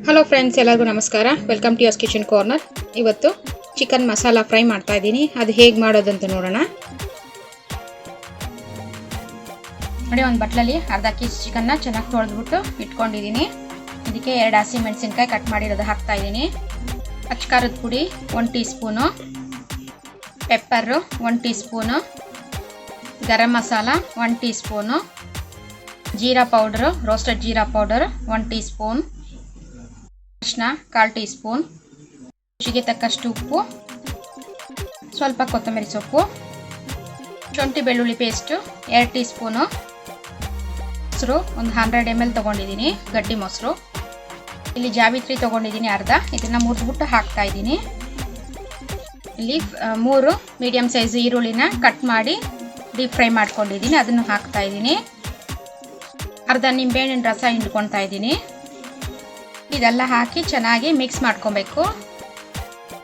Hello friends, ಎಲ್ಲರಿಗೂ ನಮಸ್ಕಾರ. Welcome to yours kitchen corner. ಇವತ್ತು ಚಿಕನ್ ಮಸಾಲ ಫ್ರೈ ಮಾಡ್ತಾ ಇದ್ದೀನಿ. ಅದು ಹೇಗೆ ಮಾಡೋದಂತ ನೋಡೋಣ. ನೋಡಿ, ಒಂದು ಬಟ್ಲಲ್ಲಿ ಅರ್ಧ ಕೆಜಿ ಚಿಕನ್ನ ಚೆನ್ನಾಗಿ ತೊಳೆದ್ಬಿಟ್ಟು ಇಟ್ಕೊಂಡಿದ್ದೀನಿ. ಇದಕ್ಕೆ 2 ಹಸಿಮೆಣಸಿನ್ಕಾಯಿ ಕಟ್ ಮಾಡಿರೋದು ಹಾಕ್ತಾ ಇದ್ದೀನಿ. ಅಚ್ಕಾರದ ಪುಡಿ 1 teaspoon, pepper 1 teaspoon, garam masala 1 teaspoon, jeera powder, roasted jeera powder 1 teaspoon, ಅರಿಶಿನ 1/4 ಟೀ ಸ್ಪೂನ್, ರುಚಿಗೆ ತಕ್ಕಷ್ಟು ಉಪ್ಪು, ಸ್ವಲ್ಪ ಕೊತ್ತಂಬರಿ ಸೊಪ್ಪು, ಶುಂಠಿ ಬೆಳ್ಳುಳ್ಳಿ ಪೇಸ್ಟು 2 ಟೀ ಸ್ಪೂನು, ಮೊಸರು ಒಂದು 100 ml ತೊಗೊಂಡಿದ್ದೀನಿ, ಗಡ್ಡಿ ಮೊಸರು. ಇಲ್ಲಿ ಜಾವಿತ್ರಿ ತೊಗೊಂಡಿದ್ದೀನಿ ಅರ್ಧ, ಇದನ್ನು ಮುರಿದ್ಬಿಟ್ಟು ಹಾಕ್ತಾ ಇದ್ದೀನಿ. ಇಲ್ಲಿ 3 ಮೀಡಿಯಮ್ ಸೈಜ್ ಈರುಳ್ಳಿನ ಕಟ್ ಮಾಡಿ ಡೀಪ್ ಫ್ರೈ ಮಾಡ್ಕೊಂಡಿದ್ದೀನಿ, ಅದನ್ನು ಹಾಕ್ತಾ ಇದ್ದೀನಿ. ಅರ್ಧ ನಿಂಬೆಹಣ್ಣಿನ ರಸ ಹಿಂಡ್ಕೊಳ್ತಾ ಇದ್ದೀನಿ. ಇದೆಲ್ಲ ಹಾಕಿ ಚೆನ್ನಾಗಿ ಮಿಕ್ಸ್ ಮಾಡ್ಕೊಬೇಕು.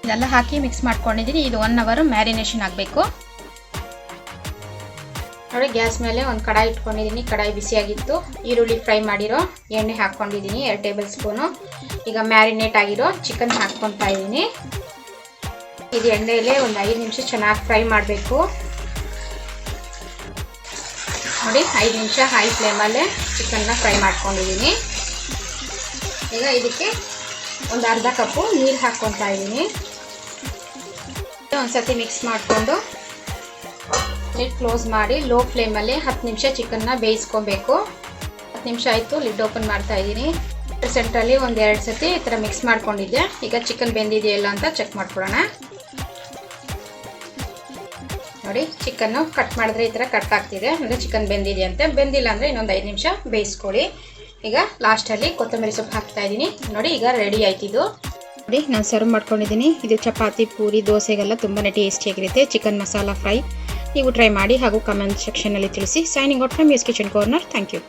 ಇದೆಲ್ಲ ಹಾಕಿ ಮಿಕ್ಸ್ ಮಾಡ್ಕೊಂಡಿದ್ದೀನಿ. ಇದು 1 ಅವರ್ ಮ್ಯಾರಿನೇಷನ್ ಆಗಬೇಕು. ನೋಡಿ, ಗ್ಯಾಸ್ ಮೇಲೆ ಒಂದು ಕಡಾಯಿ ಇಟ್ಕೊಂಡಿದ್ದೀನಿ. ಕಡಾಯಿ ಬಿಸಿಯಾಗಿತ್ತು. ಈರುಳ್ಳಿ ಫ್ರೈ ಮಾಡಿರೋ ಎಣ್ಣೆ ಹಾಕ್ಕೊಂಡಿದ್ದೀನಿ 2 ಟೇಬಲ್ ಸ್ಪೂನು. ಈಗ ಮ್ಯಾರಿನೇಟ್ ಆಗಿರೋ ಚಿಕನ್ ಹಾಕ್ಕೊತಾ ಇದ್ದೀನಿ. ಇದು ಎಣ್ಣೆಯಲ್ಲೇ ಒಂದು 5 ನಿಮಿಷ ಚೆನ್ನಾಗಿ ಫ್ರೈ ಮಾಡಬೇಕು. ನೋಡಿ, 5 ನಿಮಿಷ ಹೈ ಫ್ಲೇಮಲ್ಲೇ ಚಿಕನ್ನ ಫ್ರೈ ಮಾಡ್ಕೊಂಡಿದ್ದೀನಿ. ಈಗ ಇದಕ್ಕೆ ಒಂದು ಅರ್ಧ ಕಪ್ಪು ನೀರು ಹಾಕ್ಕೊತಾ ಇದ್ದೀನಿ. ಒಂದ್ಸತಿ ಮಿಕ್ಸ್ ಮಾಡಿಕೊಂಡು ಲಿಡ್ ಕ್ಲೋಸ್ ಮಾಡಿ ಲೋ ಫ್ಲೇಮಲ್ಲಿ 10 ನಿಮಿಷ ಚಿಕನ್ನ ಬೇಯಿಸ್ಕೊಬೇಕು. 10 ನಿಮಿಷ ಆಯಿತು. ಲಿಡ್ ಓಪನ್ ಮಾಡ್ತಾ ಇದ್ದೀನಿ. ಸೆಂಟ್ರಲ್ಲಿ ಒಂದು 2 ಸತಿ ಈ ಥರ ಮಿಕ್ಸ್ ಮಾಡ್ಕೊಂಡಿದ್ದೆ. ಈಗ ಚಿಕನ್ ಬೆಂದಿದೆಯಲ್ಲ ಅಂತ ಚೆಕ್ ಮಾಡ್ಕೊಳ್ಳೋಣ. ನೋಡಿ, ಚಿಕನ್ನು ಕಟ್ ಮಾಡಿದ್ರೆ ಈ ಥರ ಕಟ್ ಆಗ್ತಿದೆ ಅಂದರೆ ಚಿಕನ್ ಬೆಂದಿದೆ ಅಂತ. ಬೆಂದಿಲ್ಲ ಅಂದರೆ ಇನ್ನೊಂದು 5 ನಿಮಿಷ ಬೇಯಿಸ್ಕೊಳ್ಳಿ. ಈಗ ಲಾಸ್ಟಲ್ಲಿ ಕೊತ್ತಂಬರಿ ಸೊಪ್ಪು ಹಾಕ್ತಾ ಇದ್ದೀನಿ. ನೋಡಿ, ಈಗ ರೆಡಿ ಆಯ್ತಿದ್ದು. ನೋಡಿ, ನಾನು ಸರ್ವ್ ಮಾಡ್ಕೊಂಡಿದ್ದೀನಿ. ಇದು ಚಪಾತಿ, ಪೂರಿ, ದೋಸೆಗೆಲ್ಲ ತುಂಬಾ ಟೇಸ್ಟಿಯಾಗಿರುತ್ತೆ ಚಿಕನ್ ಮಸಾಲ ಫ್ರೈ. ನೀವು ಟ್ರೈ ಮಾಡಿ ಹಾಗೂ ಕಮೆಂಟ್ ಸೆಕ್ಷನಲ್ಲಿ ತಿಳಿಸಿ. Signing out from yours kitchen corner. Thank you.